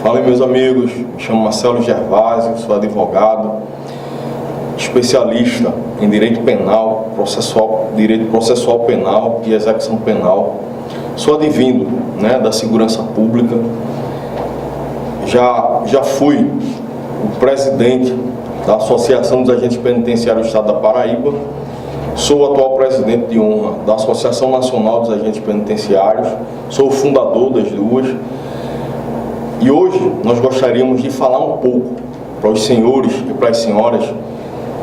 Fala, meus amigos, me chamo Marcelo Gervásio, sou advogado, especialista em direito penal, direito processual penal e execução penal. Sou advindo, da segurança pública, já fui o presidente da Associação dos Agentes Penitenciários do Estado da Paraíba, sou o atual presidente de honra da Associação Nacional dos Agentes Penitenciários, sou o fundador das duas. E hoje nós gostaríamos de falar um pouco para os senhores e para as senhoras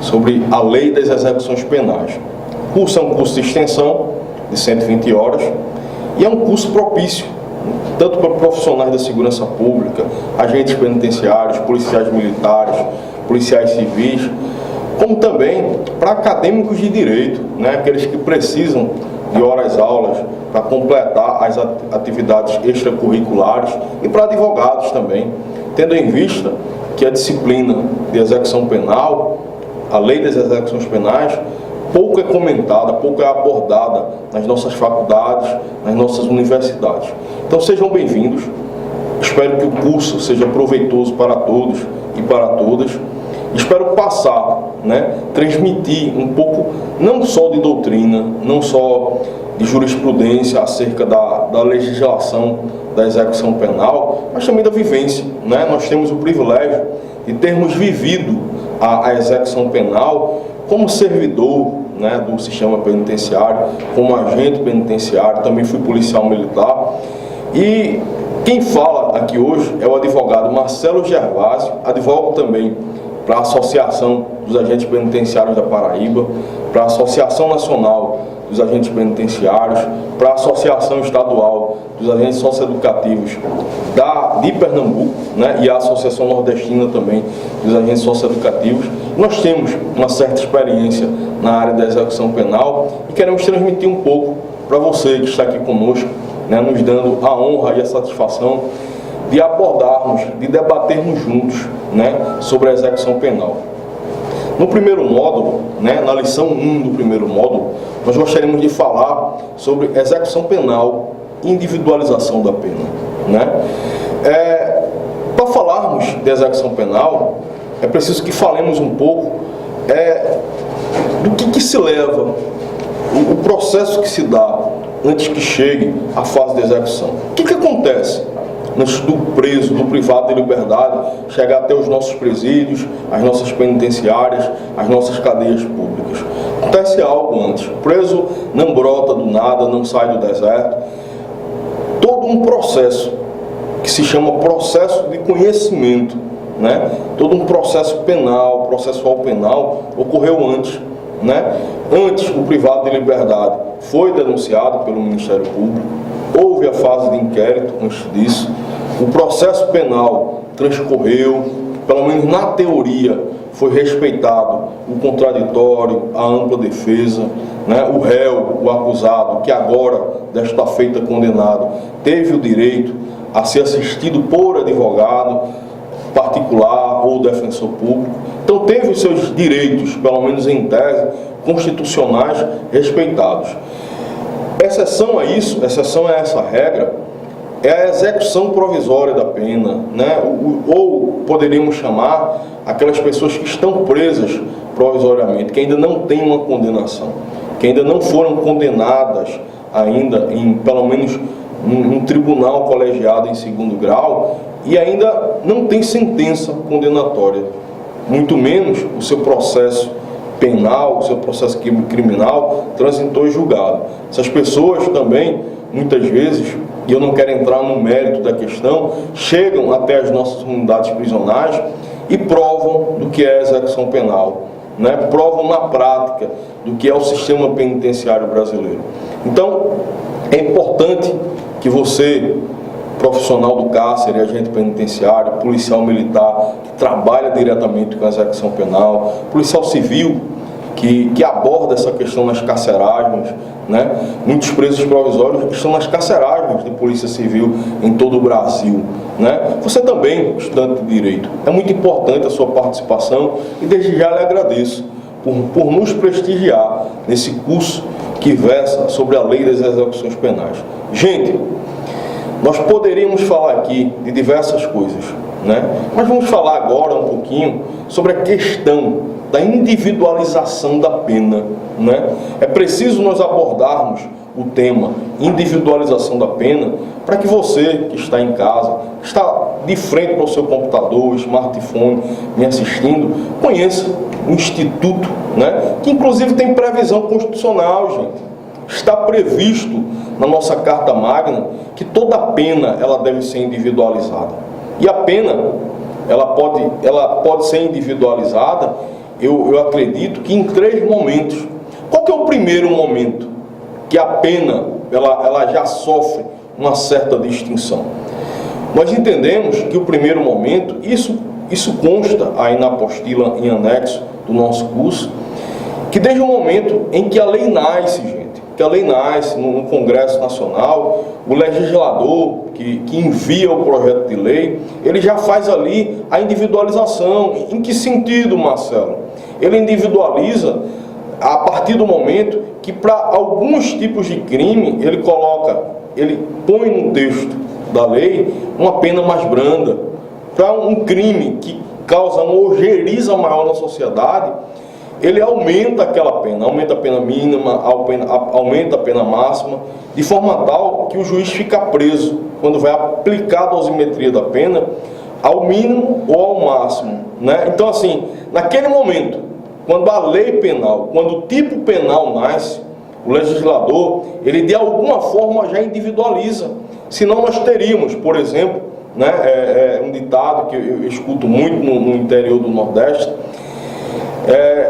sobre a Lei das Execuções Penais. O curso é um curso de extensão de 120 horas e é um curso propício tanto para profissionais da segurança pública, agentes penitenciários, policiais militares, policiais civis, como também para acadêmicos de direito, aqueles que precisam de horas-aulas para completar as atividades extracurriculares, e para advogados também, tendo em vista que a disciplina de execução penal, a Lei das Execuções Penais, pouco é comentada, pouco é abordada nas nossas faculdades, nas nossas universidades. Então sejam bem-vindos, espero que o curso seja proveitoso para todos e para todas. Espero passar, transmitir um pouco, não só de doutrina, não só de jurisprudência acerca da legislação da execução penal, mas também da vivência. Nós temos o privilégio de termos vivido a execução penal como servidor do sistema penitenciário, como agente penitenciário, também fui policial militar. E quem fala aqui hoje é o advogado Marcelo Gervásio, advogo também para a Associação dos Agentes Penitenciários da Paraíba, para a Associação Nacional dos Agentes Penitenciários, para a Associação Estadual dos Agentes Socioeducativos de Pernambuco, e a Associação Nordestina também dos Agentes Socioeducativos. Nós temos uma certa experiência na área da execução penal e queremos transmitir um pouco para você que está aqui conosco, nos dando a honra e a satisfação de abordarmos, de debatermos juntos, sobre a execução penal. No primeiro módulo, na lição 1 do primeiro módulo, nós gostaríamos de falar sobre execução penal e individualização da pena. Para falarmos de execução penal, é preciso que falemos um pouco do que se leva, o processo que se dá antes que chegue à fase de execução. O que acontece antes do preso, do privado de liberdade, chegar até os nossos presídios, as nossas penitenciárias, as nossas cadeias públicas? Acontece algo antes. O preso não brota do nada, não sai do deserto. Todo um processo que se chama processo de conhecimento, todo um processo penal, processual penal, ocorreu antes. Antes, o privado de liberdade foi denunciado pelo Ministério Público, houve a fase de inquérito antes disso, o processo penal transcorreu, pelo menos na teoria, foi respeitado o contraditório, a ampla defesa, o réu, o acusado, que agora, desta feita condenado, teve o direito a ser assistido por advogado particular ou defensor público. Então teve os seus direitos, pelo menos em tese, constitucionais respeitados. Exceção a isso, exceção a essa regra, é a execução provisória da pena, ou poderíamos chamar aquelas pessoas que estão presas provisoriamente, que ainda não têm uma condenação, que ainda não foram condenadas ainda em, pelo menos, um tribunal colegiado em segundo grau, e ainda não tem sentença condenatória, muito menos o seu processo penal, o seu processo criminal transitou e julgado. Essas pessoas também, muitas vezes, e eu não quero entrar no mérito da questão, chegam até as nossas unidades prisionais e provam do que é a execução penal, provam na prática do que é o sistema penitenciário brasileiro. Então, é importante que você, profissional do cárcere, agente penitenciário, policial militar, que trabalha diretamente com a execução penal, policial civil, que aborda essa questão nas carceragens, Muitos presos provisórios estão nas carceragens de polícia civil em todo o Brasil, Você também, estudante de direito, é muito importante a sua participação e desde já lhe agradeço por nos prestigiar nesse curso que versa sobre a Lei das Execuções Penais. Gente, Nós poderíamos falar aqui de diversas coisas, né? Mas vamos falar agora um pouquinho sobre a questão da individualização da pena, né? É preciso nós abordarmos o tema individualização da pena para que você que está em casa, que está de frente para o seu computador, smartphone, me assistindo, conheça o Instituto, né? Que inclusive tem previsão constitucional, gente. Está previsto na nossa Carta Magna que toda pena ela deve ser individualizada. E a pena ela pode ser individualizada, eu acredito que em 3 momentos. Qual que é o primeiro momento que a pena ela já sofre uma certa distinção? Nós entendemos que o primeiro momento, isso consta aí na apostila em anexo do nosso curso, que desde o momento em que a lei nasce, gente, que a lei nasce no Congresso Nacional, o legislador que envia o projeto de lei, ele já faz ali a individualização. Em que sentido, Marcelo? Ele individualiza a partir do momento que para alguns tipos de crime, ele põe no texto da lei uma pena mais branda. Para um crime que causa uma ojeriza maior na sociedade, ele aumenta aquela pena, aumenta a pena mínima, aumenta a pena máxima, de forma tal que o juiz fica preso, quando vai aplicar a dosimetria da pena, ao mínimo ou ao máximo, né? Então, assim, naquele momento, quando a lei penal, quando o tipo penal nasce, o legislador, ele de alguma forma já individualiza. Senão nós teríamos, por exemplo, né, um ditado que eu escuto muito no interior do Nordeste,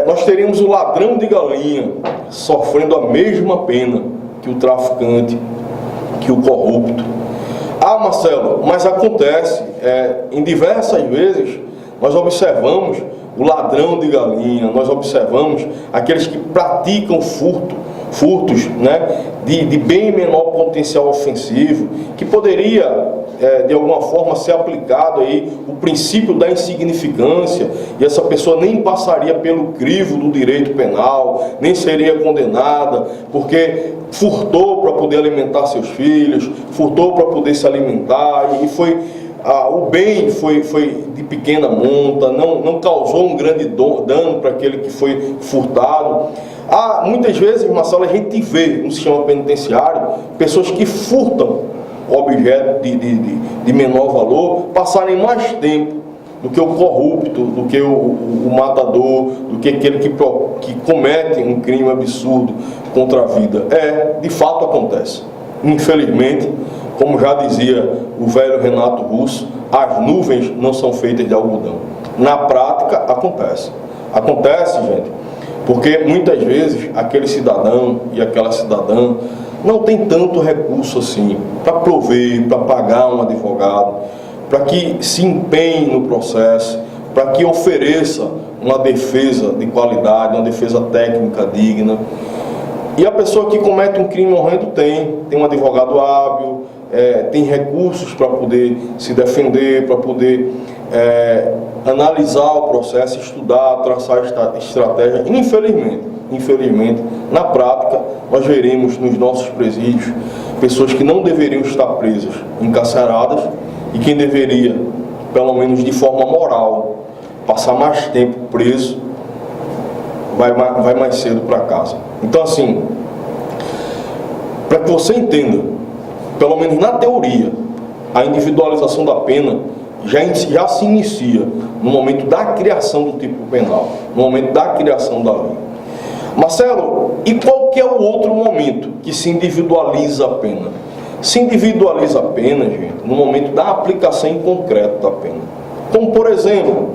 nós teríamos o ladrão de galinha sofrendo a mesma pena que o traficante, que o corrupto. Ah, Marcelo, mas acontece, em diversas vezes nós observamos o ladrão de galinha, nós observamos aqueles que praticam furtos, né, de bem menor potencial ofensivo, que poderia, de alguma forma, ser aplicado aí o princípio da insignificância, e essa pessoa nem passaria pelo crivo do direito penal, nem seria condenada, porque furtou para poder alimentar seus filhos, furtou para poder se alimentar, e o bem foi de pequena monta, não causou um grande dano para aquele que foi furtado. Muitas vezes, Marcelo, a gente vê no sistema penitenciário pessoas que furtam objeto de menor valor passarem mais tempo do que o corrupto, do que o matador, do que aquele que comete um crime absurdo contra a vida. De fato acontece. Infelizmente, como já dizia o velho Renato Russo, as nuvens não são feitas de algodão. Na prática, acontece. Acontece, gente, porque muitas vezes aquele cidadão e aquela cidadã não tem tanto recurso assim para prover, para pagar um advogado, para que se empenhe no processo, para que ofereça uma defesa de qualidade, uma defesa técnica digna. E a pessoa que comete um crime horrendo tem um advogado hábil, tem recursos para poder se defender, para poder analisar o processo, estudar, traçar estratégia. Infelizmente, na prática, nós veremos nos nossos presídios pessoas que não deveriam estar presas, encarceradas, e quem deveria, pelo menos de forma moral, passar mais tempo preso, vai mais cedo para casa. Então, assim, para que você entenda, pelo menos na teoria, a individualização da pena já se inicia no momento da criação do tipo penal, no momento da criação da lei. Marcelo, e qual que é o outro momento que se individualiza a pena? Se individualiza a pena, gente, no momento da aplicação em concreto da pena. Como, por exemplo,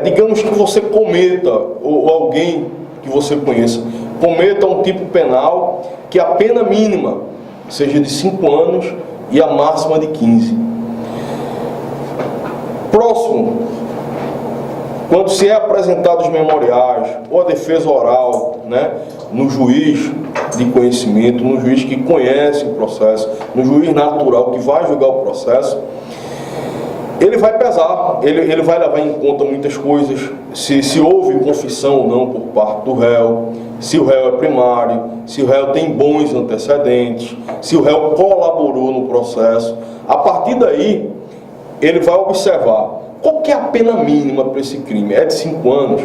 digamos que você cometa, ou alguém que você conheça, cometa um tipo penal que a pena mínima seja de 5 anos e a máxima de 15. Próximo, quando se é apresentado os memoriais ou a defesa oral, né, no juiz de conhecimento, no juiz que conhece o processo, no juiz natural que vai julgar o processo, ele vai pesar, ele vai levar em conta muitas coisas, se houve confissão ou não por parte do réu, se o réu é primário, se o réu tem bons antecedentes, se o réu colaborou no processo. A partir daí, ele vai observar qual que é a pena mínima para esse crime. É de 5 anos?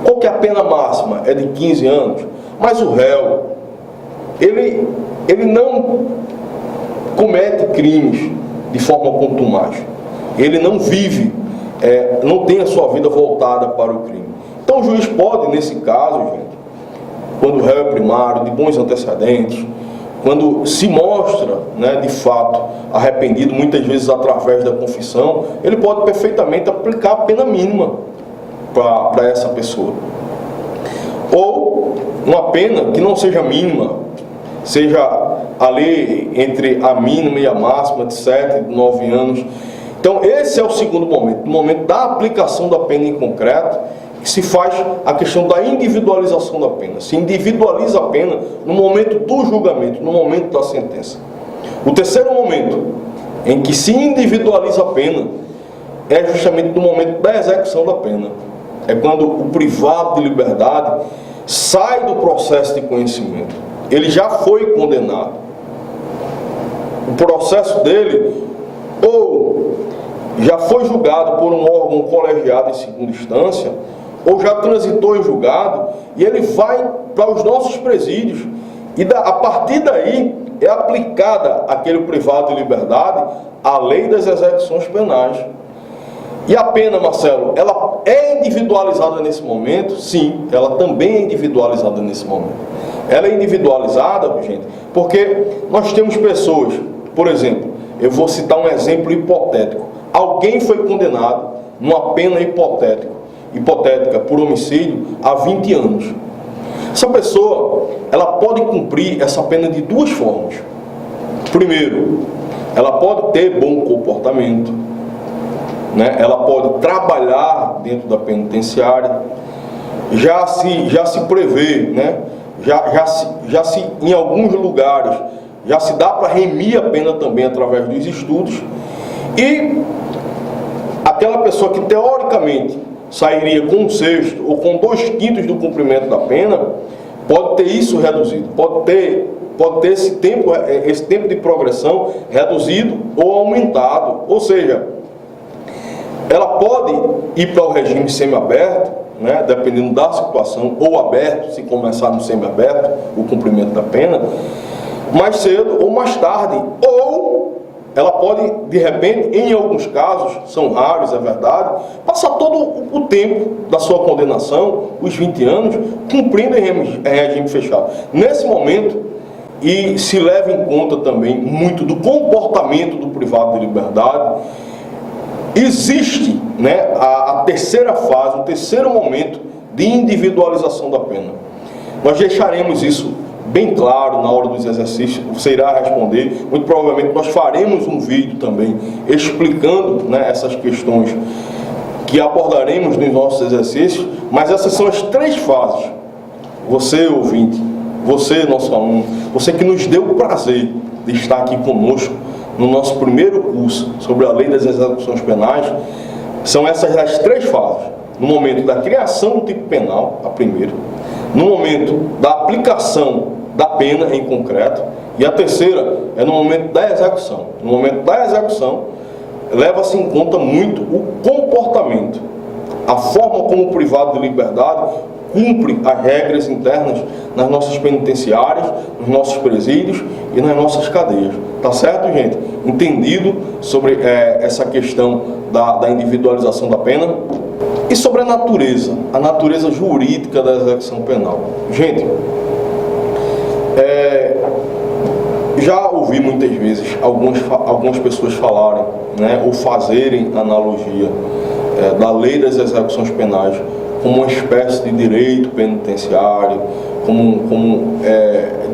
Qual que é a pena máxima? É de 15 anos? Mas o réu, ele não comete crimes de forma contumaz. Ele não vive, não tem a sua vida voltada para o crime. Então o juiz pode, nesse caso, gente, quando o réu é primário, de bons antecedentes, quando se mostra, né, de fato arrependido, muitas vezes através da confissão, ele pode perfeitamente aplicar a pena mínima para essa pessoa. Ou uma pena que não seja mínima, seja ali entre a mínima e a máxima de 7, 9 anos. Então esse é o segundo momento, no momento da aplicação da pena em concreto, que se faz a questão da individualização da pena. Se individualiza a pena no momento do julgamento, no momento da sentença. O terceiro momento em que se individualiza a pena é justamente no momento da execução da pena. É quando o privado de liberdade sai do processo de conhecimento. Ele já foi condenado. O processo dele ou já foi julgado por um órgão colegiado em segunda instância, ou já transitou em julgado, e ele vai para os nossos presídios, e a partir daí é aplicada àquele privado de liberdade a lei das execuções penais. E a pena, Marcelo, ela é individualizada nesse momento? Sim, ela também é individualizada nesse momento. Ela é individualizada, gente, porque nós temos pessoas, por exemplo, eu vou citar um exemplo hipotético. Alguém foi condenado numa pena hipotética por homicídio há 20 anos. Essa pessoa, ela pode cumprir essa pena de duas formas. Primeiro, ela pode ter bom comportamento, né? Ela pode trabalhar dentro da penitenciária, já se prevê, né? já se em alguns lugares já se dá para remir a pena também através dos estudos, e aquela pessoa que teoricamente sairia com 1/6 ou com 2/5 do cumprimento da pena, pode ter isso reduzido, pode ter esse tempo de progressão reduzido ou aumentado. Ou seja, ela pode ir para o regime semiaberto, né, dependendo da situação, ou aberto, se começar no semiaberto, o cumprimento da pena, mais cedo ou mais tarde, ou ela pode, de repente, em alguns casos, são raros, é verdade, passar todo o tempo da sua condenação, os 20 anos, cumprindo em regime fechado. Nesse momento, e se leva em conta também muito do comportamento do privado de liberdade, existe, né, a terceira fase, o terceiro momento de individualização da pena. Nós deixaremos isso bem claro na hora dos exercícios, você irá responder, muito provavelmente nós faremos um vídeo também explicando, né, essas questões que abordaremos nos nossos exercícios, mas essas são as 3 fases. Você, ouvinte, você, nosso aluno, você que nos deu o prazer de estar aqui conosco no nosso primeiro curso sobre a lei das execuções penais, são essas as 3 fases. No momento da criação do tipo penal, a primeira, no momento da aplicação da pena em concreto, e a terceira é no momento da execução. No momento da execução, leva-se em conta muito o comportamento, a forma como o privado de liberdade cumpre as regras internas nas nossas penitenciárias, nos nossos presídios e nas nossas cadeias. Tá certo, gente? Entendido sobre essa questão da individualização da pena? E sobre a natureza jurídica da execução penal. Gente, já ouvi muitas vezes algumas pessoas falarem, né, ou fazerem analogia da lei das execuções penais como uma espécie de direito penitenciário, como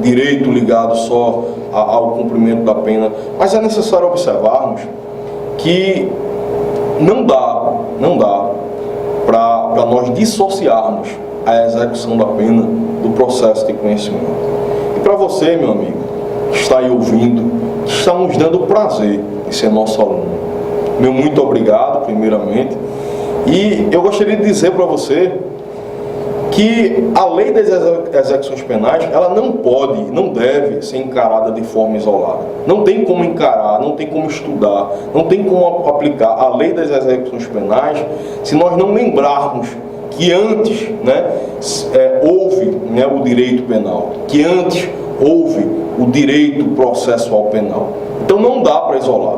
direito ligado só ao cumprimento da pena. Mas é necessário observarmos que não dá para nós dissociarmos a execução da pena do processo de conhecimento. E para você, meu amigo, que está aí ouvindo, que está nos dando o prazer de ser nosso aluno, Meu muito obrigado, primeiramente. E eu gostaria de dizer para você que a lei das execuções penais, ela não pode, não deve ser encarada de forma isolada. Não tem como encarar, não tem como estudar, não tem como aplicar a lei das execuções penais se nós não lembrarmos que antes, houve, o direito penal, que antes houve o direito processual penal. Então não dá para isolar.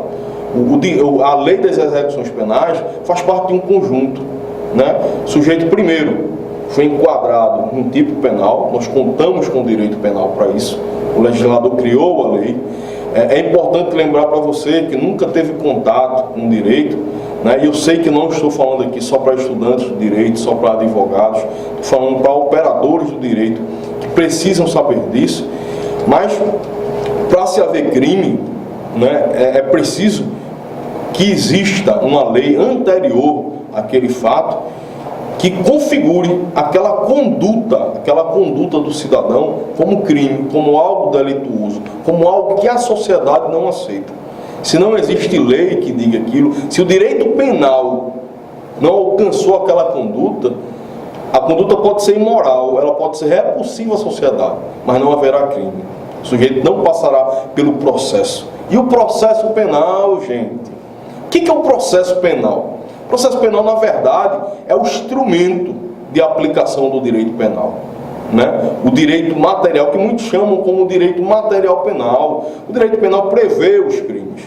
A lei das execuções penais faz parte de um conjunto, O sujeito primeiro foi enquadrado num tipo penal, nós contamos com o direito penal para isso, o legislador criou a lei. É importante lembrar para você que nunca teve contato com o direito, e eu sei que não estou falando aqui só para estudantes do direito, só para advogados, estou falando para operadores do direito que precisam saber disso, mas para se haver crime, é preciso que exista uma lei anterior àquele fato que configure aquela conduta do cidadão como crime, como algo delituoso, como algo que a sociedade não aceita. Se não existe lei que diga aquilo, se o direito penal não alcançou aquela conduta, a conduta pode ser imoral, ela pode ser repulsiva à sociedade, mas não haverá crime. O sujeito não passará pelo processo. E o processo penal, gente? O que é o processo penal? O processo penal, na verdade, é o instrumento de aplicação do direito penal. O direito material, que muitos chamam como direito material penal. O direito penal prevê os crimes.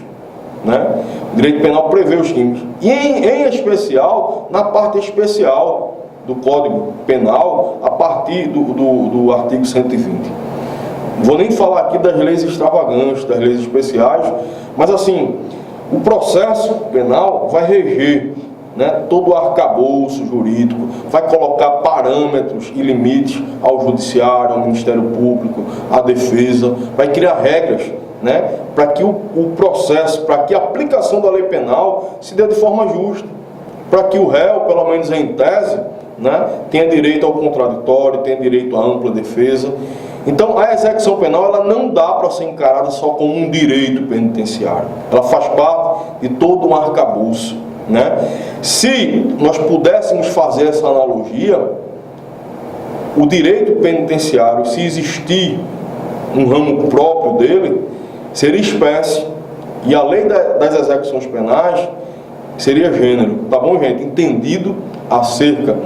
O direito penal prevê os crimes. E em especial, na parte especial do Código Penal, a partir do artigo 120. Não vou nem falar aqui das leis extravagantes, das leis especiais, mas assim, o processo penal vai reger todo o arcabouço jurídico, vai colocar parâmetros e limites ao judiciário, ao Ministério Público, à defesa, vai criar regras para que o processo, para que a aplicação da lei penal se dê de forma justa, para que o réu, pelo menos em tese, tenha direito ao contraditório, tenha direito à ampla defesa. Então, a execução penal ela não dá para ser encarada só como um direito penitenciário. Ela faz parte de todo um arcabouço. Se nós pudéssemos fazer essa analogia, o direito penitenciário, se existir um ramo próprio dele, seria espécie, e a lei das execuções penais seria gênero. Tá bom, gente? Entendido acerca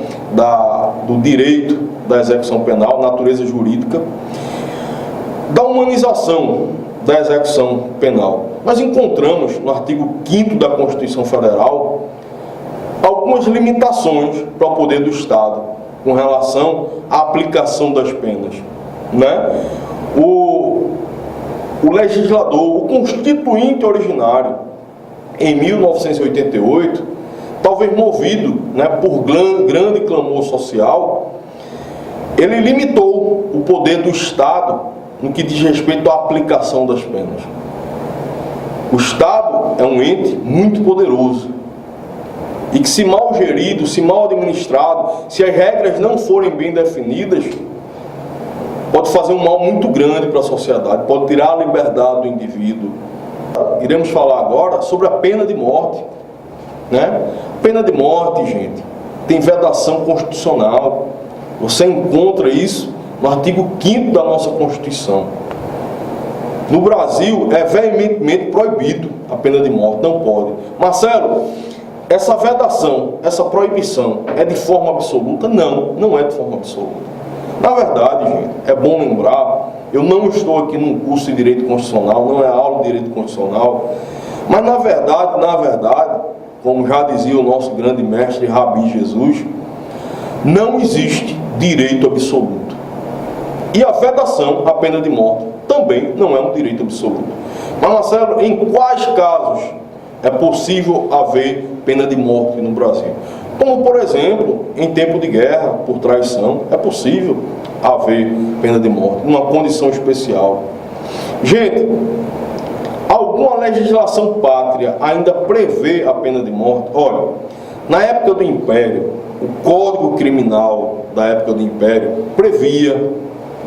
do direito da execução penal, natureza jurídica, da humanização da execução penal. Nós encontramos no artigo 5º da Constituição Federal algumas limitações para o poder do Estado com relação à aplicação das penas. O legislador, o constituinte originário, em 1988, talvez movido por grande clamor social, ele limitou o poder do Estado no que diz respeito à aplicação das penas. O Estado é um ente muito poderoso e que, se mal gerido, se mal administrado, se as regras não forem bem definidas, pode fazer um mal muito grande para a sociedade, pode tirar a liberdade do indivíduo. Iremos falar agora sobre a pena de morte. Pena de morte, gente, tem vedação constitucional. Você encontra isso no artigo 5º da nossa Constituição. No Brasil, é veementemente proibido a pena de morte, não pode. Marcelo, essa vedação, essa proibição é de forma absoluta? Não, não é de forma absoluta. Na verdade, gente, é bom lembrar, eu não estou aqui num curso de Direito Constitucional, não é aula de Direito Constitucional, mas na verdade, como já dizia o nosso grande mestre Rabi Jesus, não existe direito absoluto. E a vedação, a pena de morte, também não é um direito absoluto. Mas, Marcelo, em quais casos é possível haver pena de morte no Brasil? Como, por exemplo, em tempo de guerra, por traição, é possível haver pena de morte, numa condição especial. Gente, alguma legislação pátria ainda prevê a pena de morte? Olha, na época do Império, o Código Criminal da época do Império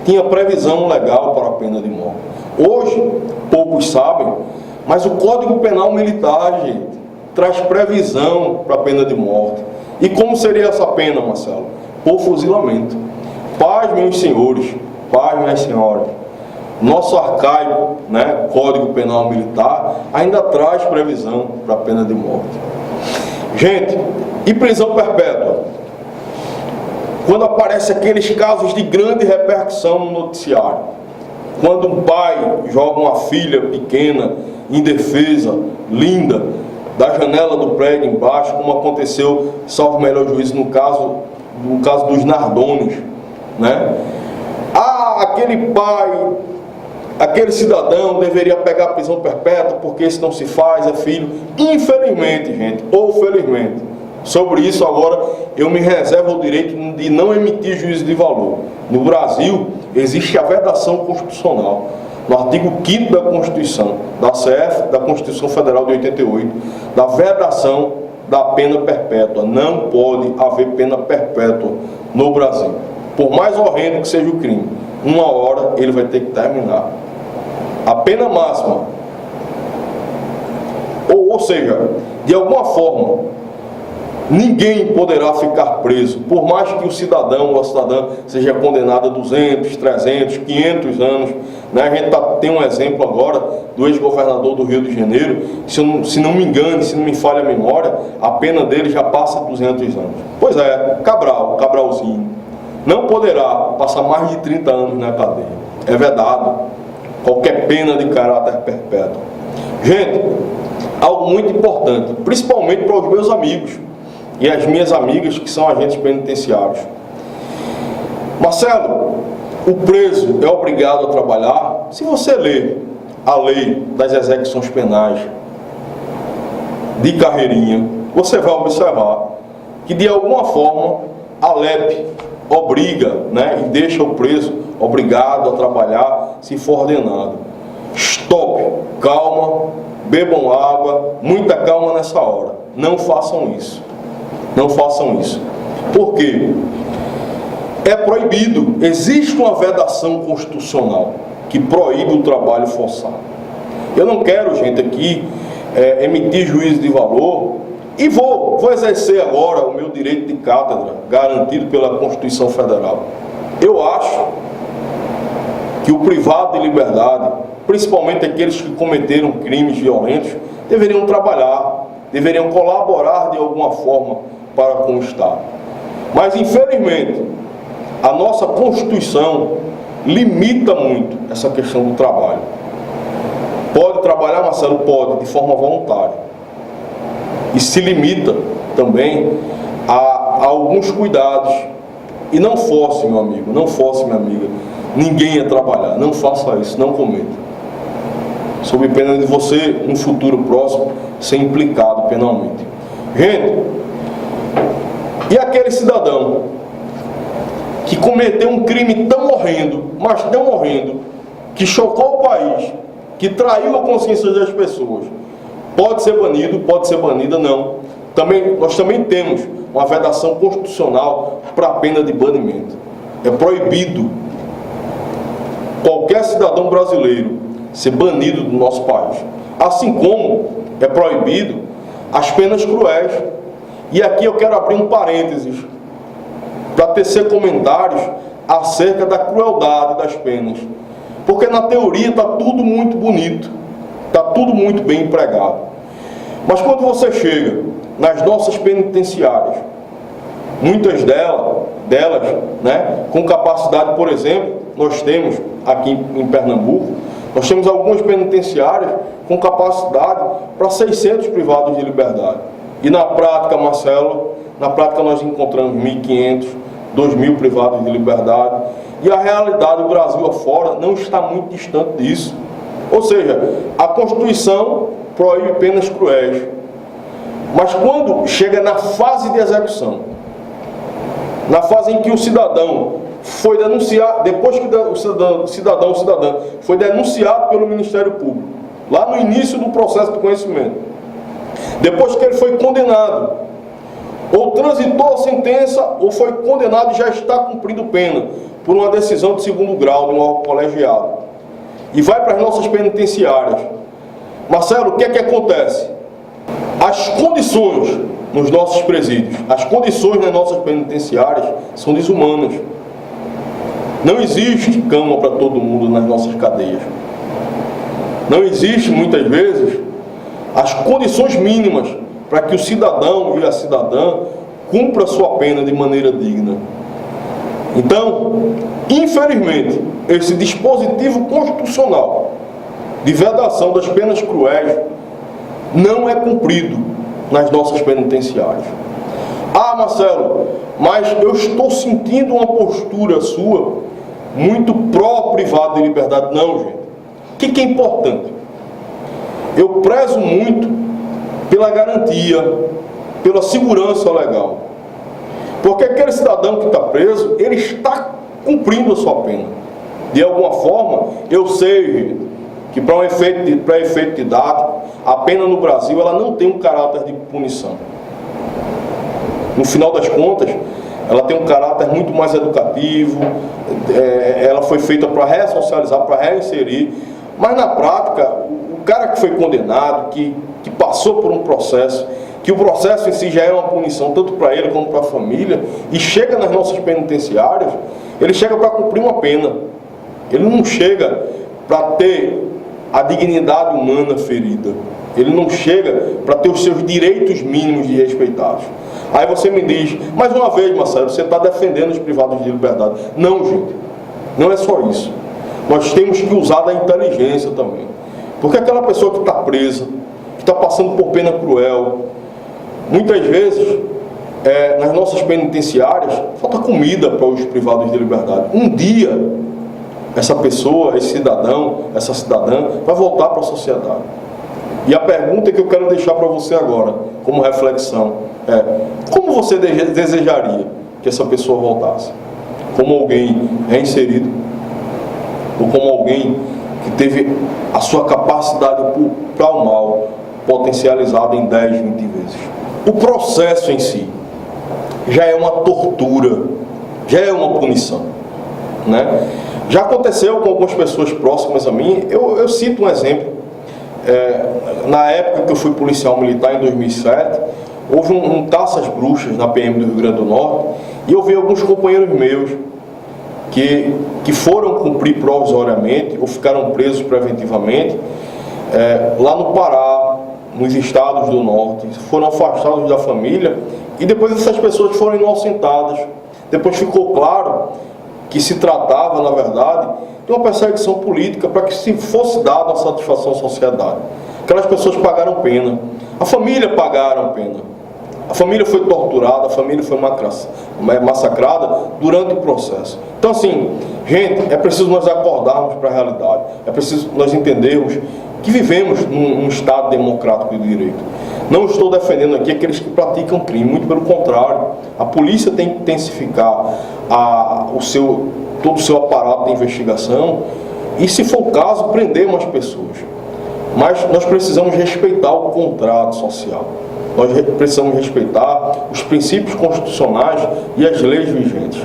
tinha previsão legal para a pena de morte. Hoje, poucos sabem, mas o Código Penal Militar, gente, traz previsão para a pena de morte. E como seria essa pena, Marcelo? Por fuzilamento. Paz, meus senhores, paz, minhas senhoras. Nosso arcaico, né, Código Penal Militar ainda traz previsão para a pena de morte. Gente, e prisão perpétua? Quando aparecem aqueles casos de grande repercussão no noticiário, quando um pai joga uma filha pequena, indefesa, linda, da janela do prédio embaixo, como aconteceu, salvo o melhor juízo, no caso dos Nardones, né? Aquele pai, aquele cidadão deveria pegar a prisão perpétua porque isso não se faz, é filho. Infelizmente, gente, ou felizmente, sobre isso agora eu me reservo o direito de não emitir juízo de valor. No Brasil existe a vedação constitucional, no artigo 5º da Constituição, da CF, da Constituição Federal de 88, da vedação da pena perpétua. Não pode haver pena perpétua no Brasil. Por mais horrendo que seja o crime, uma hora ele vai ter que terminar. A pena máxima, ou seja, de alguma forma, ninguém poderá ficar preso, por mais que o cidadão ou a cidadã seja condenado a 200, 300, 500 anos. Né? A gente tem um exemplo agora do ex-governador do Rio de Janeiro, se não me engane, se não me falha a memória, a pena dele já passa 200 anos. Pois é, Cabralzinho, não poderá passar mais de 30 anos na cadeia. É vedado qualquer pena de caráter perpétuo. Gente, algo muito importante, principalmente para os meus amigos e as minhas amigas que são agentes penitenciários. Marcelo, o preso é obrigado a trabalhar? Se você ler a lei das execuções penais de carreirinha, você vai observar que de alguma forma a LEP obriga, né, e deixa o preso obrigado a trabalhar se for ordenado. Stop, calma, bebam água, muita calma nessa hora. Não façam isso. Não façam isso. Por quê? É proibido. Existe uma vedação constitucional que proíbe o trabalho forçado. Eu não quero, gente, aqui emitir juízo de valor e vou exercer agora o meu direito de cátedra, garantido pela Constituição Federal. Eu acho que o privado de liberdade, principalmente aqueles que cometeram crimes violentos, deveriam trabalhar, deveriam colaborar de alguma forma para com o Estado. Mas, infelizmente, a nossa Constituição limita muito essa questão do trabalho. Pode trabalhar, Marcelo? Pode, de forma voluntária. E se limita também a alguns cuidados. E não force, meu amigo, não force, minha amiga, ninguém a trabalhar. Não faça isso, não cometa. Sob pena de você, no futuro próximo, ser implicado penalmente. Gente, e aquele cidadão que cometeu um crime tão horrendo, mas tão horrendo, que chocou o país, que traiu a consciência das pessoas, pode ser banido, pode ser banida? Não. Nós também temos uma vedação constitucional para a pena de banimento. É proibido qualquer cidadão brasileiro ser banido do nosso país. Assim como é proibido as penas cruéis. E aqui eu quero abrir um parênteses para tecer comentários acerca da crueldade das penas. Porque na teoria está tudo muito bonito, está tudo muito bem empregado. Mas quando você chega nas nossas penitenciárias, muitas delas, né, com capacidade, por exemplo, nós temos aqui em Pernambuco, nós temos algumas penitenciárias com capacidade para 600 privados de liberdade. E na prática, Marcelo, na prática nós encontramos 1.500, 2.000 privados de liberdade. E a realidade do Brasil afora não está muito distante disso. Ou seja, a Constituição proíbe penas cruéis. Mas quando chega na fase de execução, na fase em que o cidadão foi denunciado, depois que o cidadão foi denunciado pelo Ministério Público, lá no início do processo de conhecimento, depois que ele foi condenado, ou transitou a sentença, ou foi condenado e já está cumprindo pena, por uma decisão de segundo grau de um órgão colegiado, e vai para as nossas penitenciárias. Marcelo, o que é que acontece? As condições nos nossos presídios, as condições nas nossas penitenciárias são desumanas. Não existe cama para todo mundo nas nossas cadeias. Não existe, muitas vezes, as condições mínimas para que o cidadão e a cidadã cumpra a sua pena de maneira digna. Então, infelizmente, esse dispositivo constitucional de vedação das penas cruéis não é cumprido nas nossas penitenciárias. Ah, Marcelo, mas eu estou sentindo uma postura sua muito pró-privado de liberdade. Não, gente. O que é importante? Eu prezo muito pela garantia, pela segurança legal. Porque aquele cidadão que está preso, ele está cumprindo a sua pena. De alguma forma, eu sei, gente, que para efeito didático, a pena no Brasil ela não tem um caráter de punição. No final das contas, ela tem um caráter muito mais educativo, ela foi feita para ressocializar, para reinserir, mas na prática, o cara que foi condenado, que passou por um processo, que o processo em si já é uma punição tanto para ele como para a família, e chega nas nossas penitenciárias, ele chega para cumprir uma pena. Ele não chega para ter a dignidade humana ferida. Ele não chega para ter os seus direitos mínimos de respeitados. Aí você me diz, mais uma vez, Marcelo, você está defendendo os privados de liberdade. Não, gente, não é só isso. Nós temos que usar da inteligência também. Porque aquela pessoa que está presa, que está passando por pena cruel, muitas vezes, nas nossas penitenciárias, falta comida para os privados de liberdade. Um dia, essa pessoa, esse cidadão, essa cidadã, vai voltar para a sociedade. E a pergunta que eu quero deixar para você agora, como reflexão, é: como você desejaria que essa pessoa voltasse? Como alguém reinserido? Ou como alguém que teve a sua capacidade para o mal potencializada em 10, 20 vezes? O processo em si já é uma tortura, já é uma punição, né? Já aconteceu com algumas pessoas próximas a mim. Eu cito um exemplo. Na época que eu fui policial militar, em 2007, houve um caça às bruxas na PM do Rio Grande do Norte, e eu vi alguns companheiros meus que foram cumprir provisoriamente ou ficaram presos preventivamente lá no Pará, nos estados do Norte, foram afastados da família, e depois essas pessoas foram inocentadas. Depois ficou claro que se tratava, na verdade, de uma perseguição política para que se fosse dada uma satisfação à sociedade. Aquelas pessoas pagaram pena, a família pagaram pena, a família foi torturada, a família foi massacrada durante o processo. Então, assim, gente, é preciso nós acordarmos para a realidade, é preciso nós entendermos que vivemos num Estado democrático de direito. Não estou defendendo aqui aqueles que praticam crime, muito pelo contrário. A polícia tem que intensificar todo o seu aparato de investigação e, se for o caso, prender mais pessoas. Mas nós precisamos respeitar o contrato social. Nós precisamos respeitar os princípios constitucionais e as leis vigentes.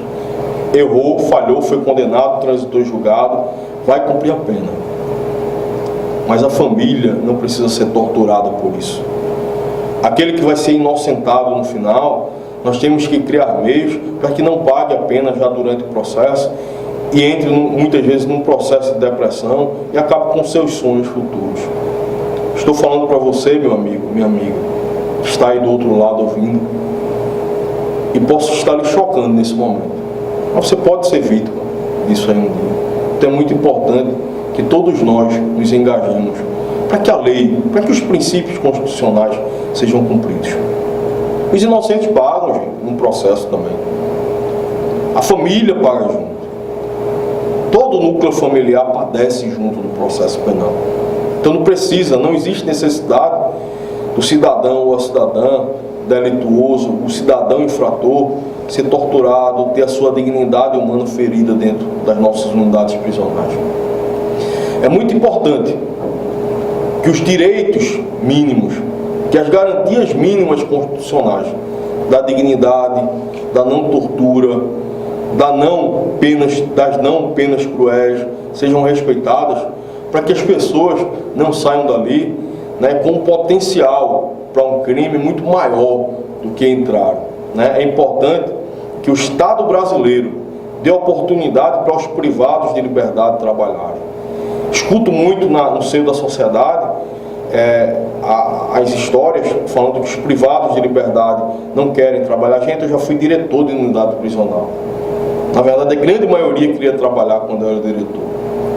Errou, falhou, foi condenado, transitou em julgado, vai cumprir a pena. Mas a família não precisa ser torturada por isso. Aquele que vai ser inocentado no final, nós temos que criar meios para que não pague a pena já durante o processo e entre muitas vezes num processo de depressão e acabe com seus sonhos futuros. Estou falando para você, meu amigo, minha amiga, que está aí do outro lado ouvindo, e posso estar lhe chocando nesse momento. Mas você pode ser vítima disso aí um dia. Então é muito importante que todos nós nos engajemos para que a lei, para que os princípios constitucionais sejam cumpridos. Os inocentes pagam, gente, num processo também. A família paga junto. Todo o núcleo familiar padece junto no processo penal. Então não existe necessidade do cidadão ou a cidadã delituoso, o cidadão infrator, ser torturado, ter a sua dignidade humana ferida dentro das nossas unidades prisionais. É muito importante que os direitos mínimos, que as garantias mínimas constitucionais da dignidade, da não tortura, das não penas cruéis sejam respeitadas, para que as pessoas não saiam dali, com o potencial para um crime muito maior do que entraram, né? É importante que o Estado brasileiro dê oportunidade para os privados de liberdade trabalharem. Escuto muito no seio da sociedade as histórias falando que os privados de liberdade não querem trabalhar. Gente, eu já fui diretor de unidade prisional. Na verdade, a grande maioria queria trabalhar quando eu era diretor.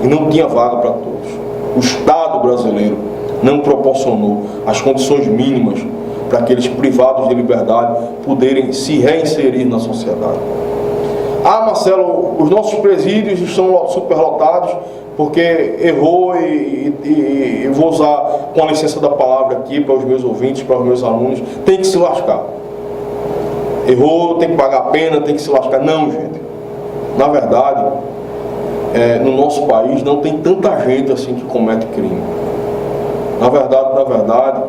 E não tinha vaga para todos. O Estado brasileiro não proporcionou as condições mínimas para aqueles privados de liberdade poderem se reinserir na sociedade. Ah, Marcelo, os nossos presídios estão superlotados porque errou e vou usar com a licença da palavra aqui para os meus ouvintes, para os meus alunos, tem que se lascar. Errou, tem que pagar a pena, tem que se lascar. Não, gente. Na verdade, no nosso país não tem tanta gente assim que comete crime. Na verdade,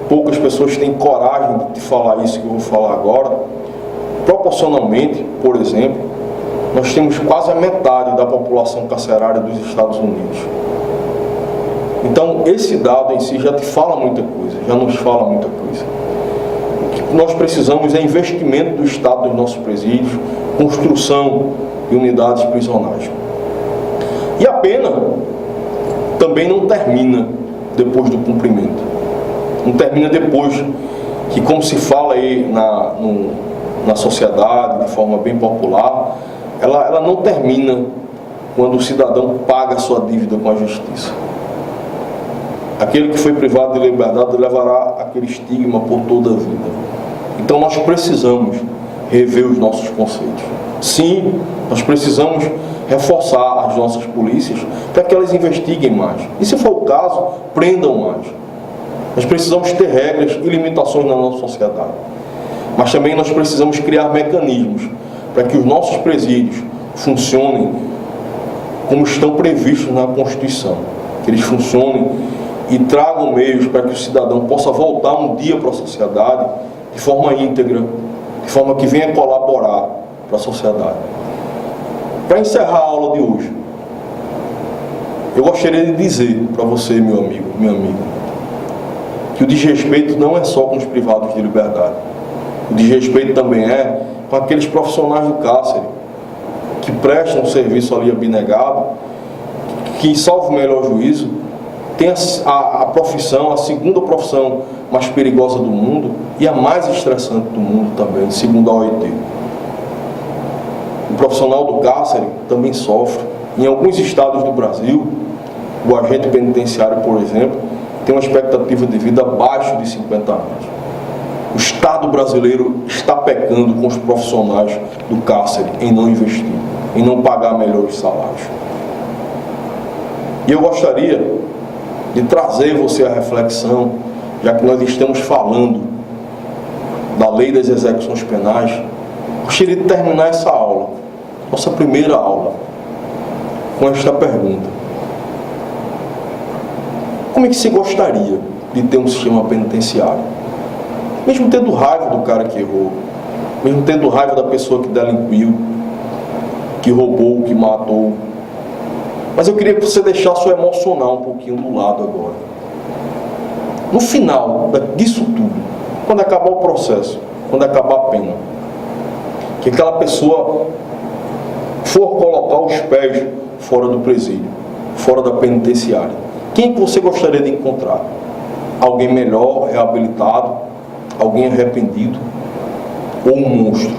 poucas pessoas têm coragem de falar isso que eu vou falar agora. Proporcionalmente, por exemplo, nós temos quase a metade da população carcerária dos Estados Unidos. Então, esse dado em si já te fala muita coisa, já nos fala muita coisa. O que nós precisamos é investimento do Estado nos nossos presídios, construção de unidades prisionais. E a pena também não termina depois do cumprimento. Não termina depois que, como se fala aí na sociedade, de forma bem popular, ela não termina quando o cidadão paga a sua dívida com a justiça. Aquele que foi privado de liberdade levará aquele estigma por toda a vida. Então nós precisamos rever os nossos conceitos. Sim, nós precisamos reforçar as nossas polícias para que elas investiguem mais. E se for o caso, prendam mais. Nós precisamos ter regras e limitações na nossa sociedade. Mas também nós precisamos criar mecanismos para que os nossos presídios funcionem como estão previstos na Constituição. Que eles funcionem e tragam meios para que o cidadão possa voltar um dia para a sociedade de forma íntegra, de forma que venha colaborar para a sociedade. Para encerrar a aula de hoje, eu gostaria de dizer para você, meu amigo, minha amiga, que o desrespeito não é só com os privados de liberdade. O desrespeito também é com aqueles profissionais do cárcere que prestam um serviço ali abnegado, que, salvo o melhor juízo, tem a profissão, a segunda profissão mais perigosa do mundo e a mais estressante do mundo também, segundo a OIT. O profissional do cárcere também sofre. Em alguns estados do Brasil, o agente penitenciário, por exemplo, tem uma expectativa de vida abaixo de 50 anos. O Estado brasileiro está pecando com os profissionais do cárcere em não investir, em não pagar melhores salários. E eu gostaria de trazer você à reflexão, já que nós estamos falando da lei das execuções penais, gostaria de terminar essa aula, nossa primeira aula, com esta pergunta: como é que você gostaria de ter um sistema penitenciário? Mesmo tendo raiva do cara que errou, mesmo tendo raiva da pessoa que delinquiu, que roubou, que matou. Mas eu queria que você deixasse o emocional um pouquinho do lado agora. No final disso tudo, quando acabar o processo, quando acabar a pena, que aquela pessoa for colocar os pés fora do presídio, fora da penitenciária, quem que você gostaria de encontrar? Alguém melhor, reabilitado? Alguém arrependido? Ou um monstro?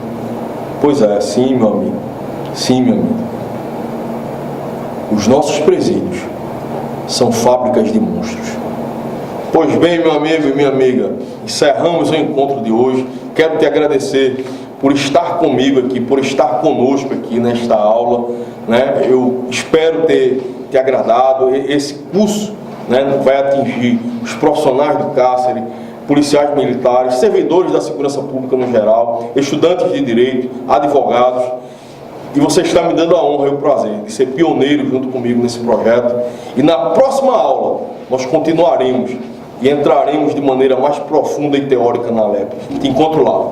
Pois é, sim, meu amigo. Sim, meu amigo. Os nossos presídios são fábricas de monstros. Pois bem, meu amigo e minha amiga, encerramos o encontro de hoje. Quero te agradecer por estar comigo aqui, por estar conosco aqui nesta aula, né? Eu espero ter te agradado. Esse curso, né, vai atingir os profissionais do cárcere, policiais militares, servidores da segurança pública no geral, estudantes de direito, advogados. E você está me dando a honra e o prazer de ser pioneiro junto comigo nesse projeto. E na próxima aula nós continuaremos e entraremos de maneira mais profunda e teórica na LEP. Te encontro lá.